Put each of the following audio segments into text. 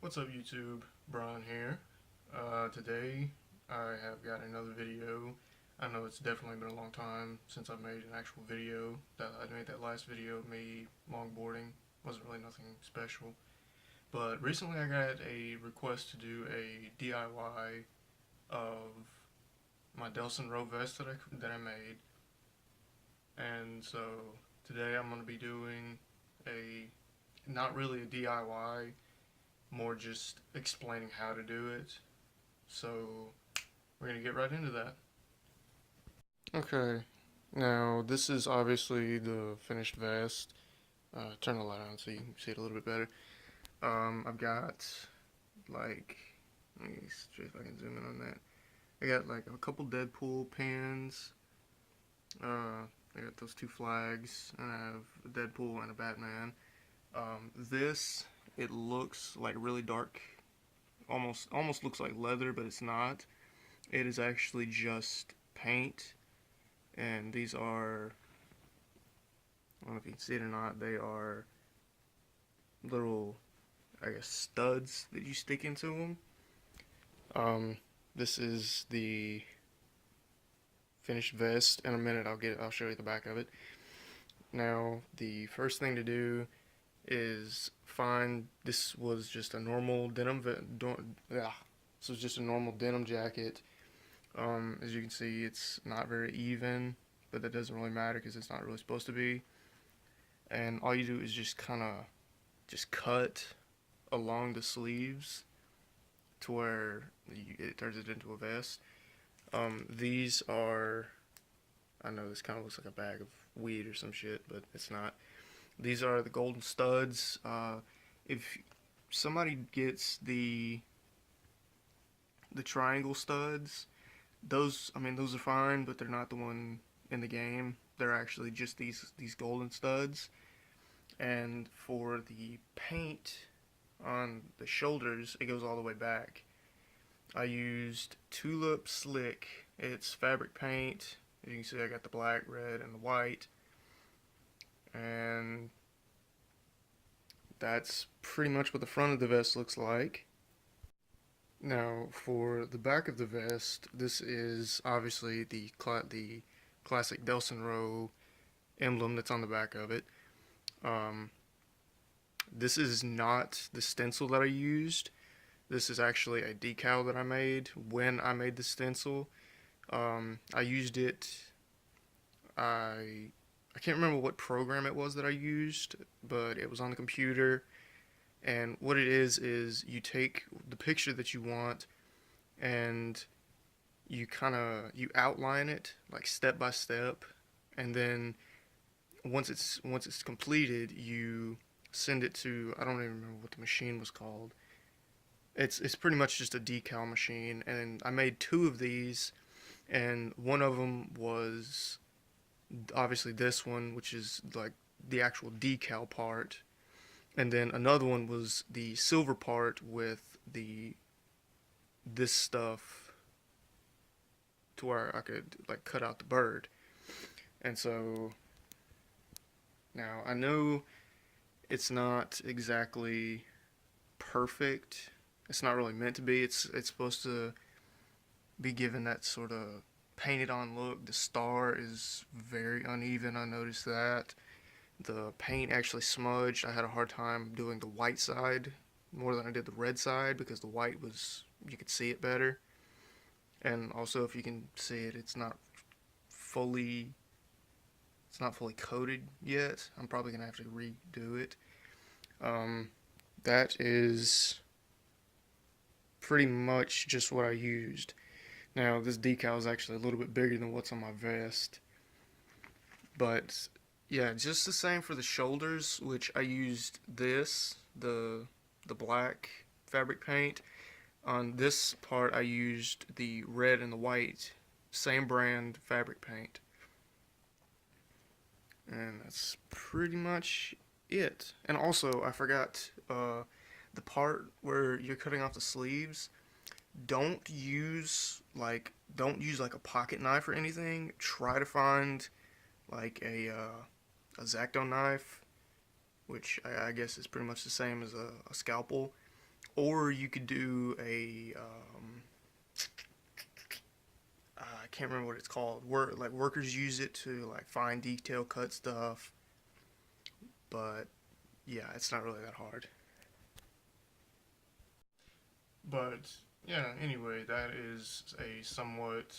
What's up YouTube, Brian here. Today I have got another video. I know it's definitely been a long time since I've made an actual video. I made that last video of me longboarding. Wasn't really nothing special. But recently I got a request to do a DIY of my Delsin Rowe vest that I made. And so today I'm going to be doing not really a DIY, more just explaining how to do it. So we're going to get right into that. Okay, now this is obviously the finished vest. Turn the light on so you can see it a little bit better. I've got like, let me see if I can zoom in on that. I got like a couple Deadpool pins. I got those two flags, and I have a Deadpool and a Batman. It looks like really dark, almost looks like leather, but it's not. It is actually just paint, and these are, I don't know if you can see it or not, they are little, I guess, studs that you stick into them. This is the finished vest. In a minute I'll show you the back of it. Now the first thing to do is this was just a normal denim jacket. As you can see, it's not very even, but that doesn't really matter because it's not really supposed to be. And all you do is just kind of cut along the sleeves to where it turns it into a vest. These are, I know this kind of looks like a bag of weed or some shit, but it's not. These are the golden studs. If somebody gets the triangle studs, those are fine, but they're not the one in the game. They're actually just these golden studs. And for the paint on the shoulders, it goes all the way back. I used Tulip Slick. It's fabric paint. As you can see, I got the black, red, and the white. And that's pretty much what the front of the vest looks like. Now, for the back of the vest, this is obviously the classic Delsin Rowe emblem that's on the back of it. This is not the stencil that I used. This is actually a decal that I made when I made the stencil. I used it, I can't remember what program it was that I used, but it was on the computer. And what it is you take the picture that you want and you outline it like step by step, and then once it's completed, you send it to, I don't even remember what the machine was called. It's pretty much just a decal machine, and I made two of these, and one of them was obviously this one, which is like the actual decal part, and then another one was the silver part with this stuff to where I could like cut out the bird. And so now I know it's not exactly perfect. It's not really meant to be. It's supposed to be given that sort of painted on look. The star is very uneven, I noticed that. The paint actually smudged. I had a hard time doing the white side more than I did the red side because the white was, you could see it better. And also, if you can see it, it's not fully coated yet. I'm probably gonna have to redo it. That is pretty much just what I used. Now, this decal is actually a little bit bigger than what's on my vest. But, yeah, just the same for the shoulders, which I used the black fabric paint. On this part, I used the red and the white, same brand fabric paint. And that's pretty much it. And also, I forgot, the part where you're cutting off the sleeves, don't use like a pocket knife or anything. Try to find like a X-Acto knife, which I guess is pretty much the same as a scalpel, Or you could do a I can't remember what it's called. Workers use it to like fine detail cut stuff, but yeah, it's not really that hard. But yeah, anyway, that is a somewhat,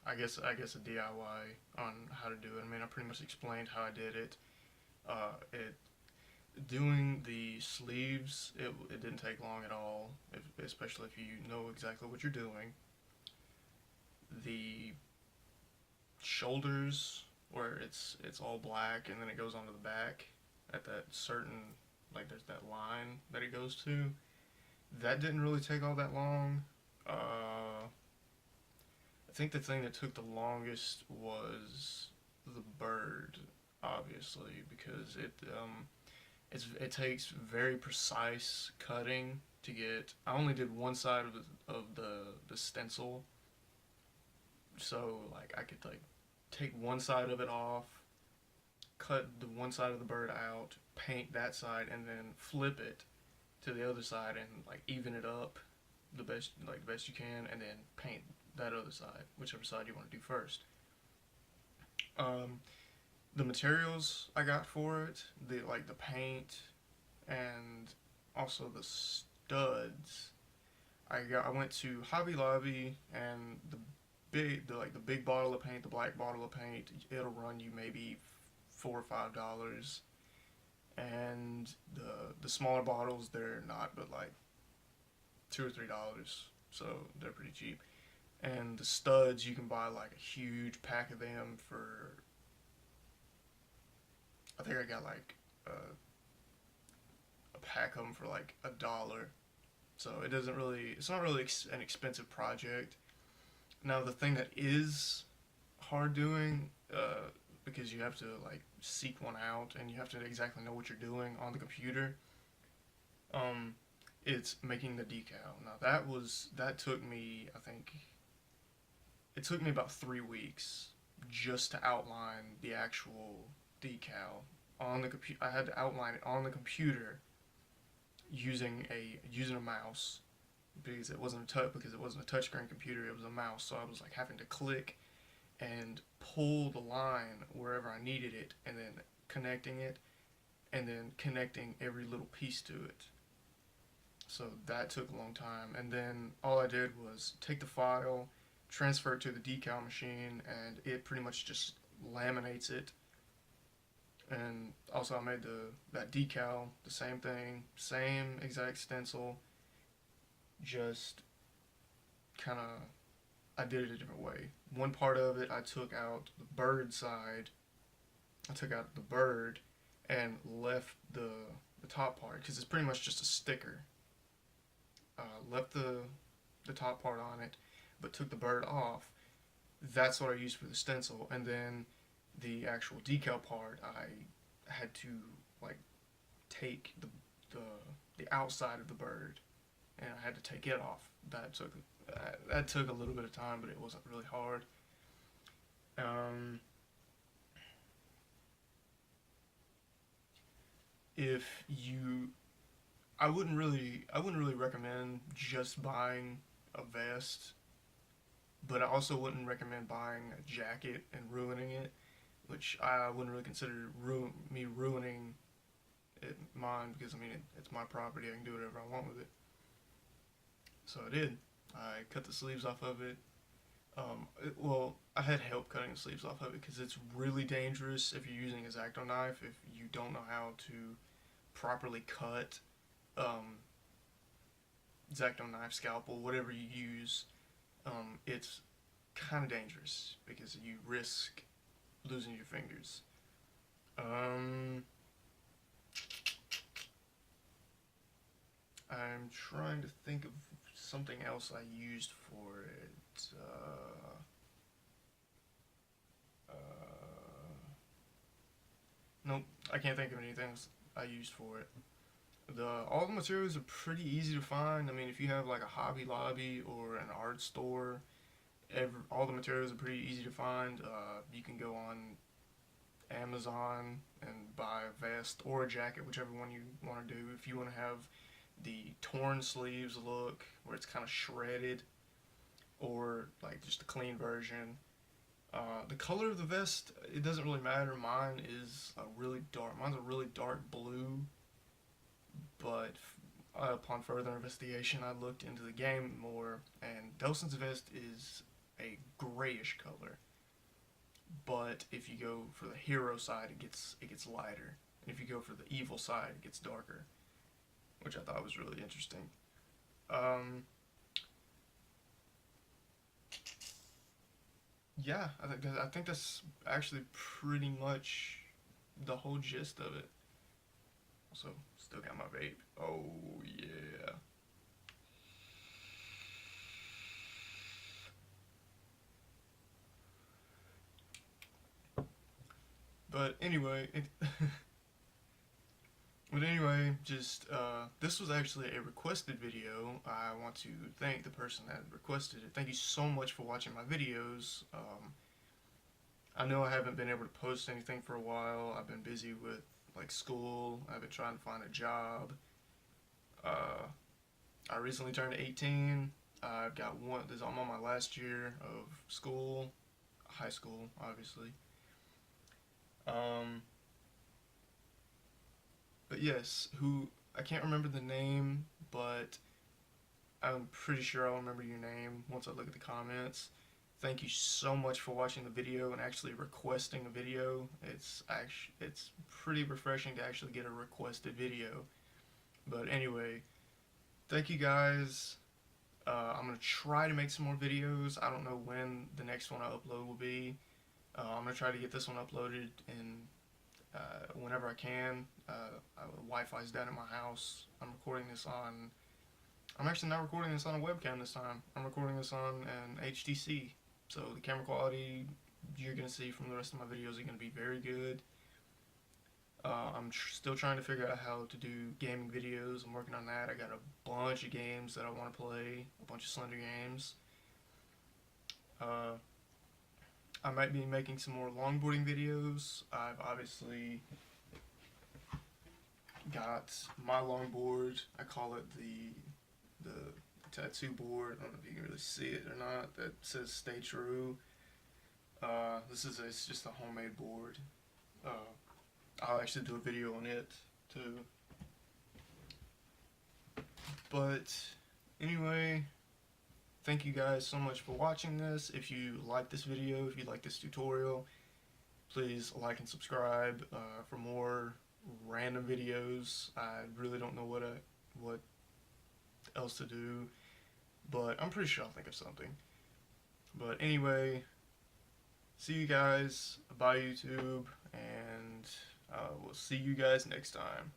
I guess a DIY on how to do it. I mean, I pretty much explained how I did it. It doing the sleeves, it didn't take long at all, especially if you know exactly what you're doing. The shoulders, where it's all black and then it goes onto the back at that certain, like there's that line that it goes to. That didn't really take all that long. I think the thing that took the longest was the bird, obviously, because it takes very precise cutting to get. I only did one side of the stencil, so like I could like take one side of it off, cut the one side of the bird out, paint that side, and then flip it to the other side and like even it up the best you can, and then paint that other side, whichever side you want to do first. Um, the materials I got for it, the paint and also the studs. I went to Hobby Lobby, and the big bottle of paint, the black bottle of paint, it'll run you maybe $4 or $5, and the smaller bottles they're not, but like $2 or $3, so they're pretty cheap. And the studs you can buy like a huge pack of them for. I think I got like a pack of them for like $1. So it's not really an expensive project. Now the thing that is hard doing, because you have to like seek one out and you have to exactly know what you're doing on the computer. Um, it's making the decal. Now that took me, I think it took me about 3 weeks just to outline the actual decal on the computer. I had to outline it on the computer using a mouse, because it wasn't a touchscreen computer. It was a mouse, so I was like having to click and pull the line wherever I needed it, and then connecting it, and then connecting every little piece to it. So that took a long time, and then all I did was take the file, transfer it to the decal machine, and it pretty much just laminates it. And also I made that decal the same thing, same exact stencil, just kind of I did it a different way. One part of it I took out the bird side. I took out the bird and left the top part because it's pretty much just a sticker. Left the top part on it, but took the bird off. That's what I used for the stencil, and then the actual decal part I had to like take the the outside of the bird, and I had to take it off. That took a little bit of time, but it wasn't really hard. Um, if you, I wouldn't really recommend just buying a vest, but I also wouldn't recommend buying a jacket and ruining it, which I wouldn't really consider me ruining mine, because I mean it's my property. I can do whatever I want with it. So I did. I cut the sleeves off of it. Well, I had help cutting the sleeves off of it because it's really dangerous if you're using a X-Acto knife. If you don't know how to properly cut, um, X-Acto knife, scalpel, whatever you use, it's kind of dangerous because you risk losing your fingers. Um, I'm trying to think of something else I used for it. Nope, I can't think of anything else I used for it. All the materials are pretty easy to find. I mean, if you have like a Hobby Lobby or an art store, all the materials are pretty easy to find. You can go on Amazon and buy a vest or a jacket, whichever one you want to do. If you want to have the torn sleeves look, where it's kind of shredded, or like just a clean version. The color of the vest, it doesn't really matter. Mine's a really dark blue, but upon further investigation, I looked into the game more, and Delsin's vest is a grayish color. But if you go for the hero side, it gets lighter, and if you go for the evil side, it gets darker, which I thought was really interesting. Um, yeah, I think that's actually pretty much the whole gist of it. Also, still got my vape. Oh yeah. But anyway, just this was actually a requested video. I want to thank the person that requested it. Thank you so much for watching my videos. I know I haven't been able to post anything for a while. I've been busy with like school. I've been trying to find a job. Uh, I recently turned 18. I've got one. I'm on my last year of school, high school, obviously. Um, but yes, who I can't remember the name, but I'm pretty sure I'll remember your name once I look at the comments. Thank you so much for watching the video and actually requesting a video. It's pretty refreshing to actually get a requested video. But anyway, thank you guys. I'm gonna try to make some more videos. I don't know when the next one I upload will be. I'm gonna try to get this one uploaded in whenever I can. Wi-Fi's down at my house. I'm actually not recording this on a webcam this time. I'm recording this on an HTC. So the camera quality you're gonna see from the rest of my videos are gonna be very good. I'm still trying to figure out how to do gaming videos. I'm working on that. I got a bunch of games that I want to play, a bunch of Slender games. Uh, I might be making some more longboarding videos. I've obviously got my longboard. I call it the tattoo board. I don't know if you can really see it or not. That says "Stay True." It's just a homemade board. Uh, I'll actually do a video on it too. But anyway, thank you guys so much for watching this. If you like this video, if you like this tutorial, please like and subscribe for more random videos. I really don't know what else to do, but I'm pretty sure I'll think of something. But anyway, see you guys. Bye, YouTube, and we'll see you guys next time.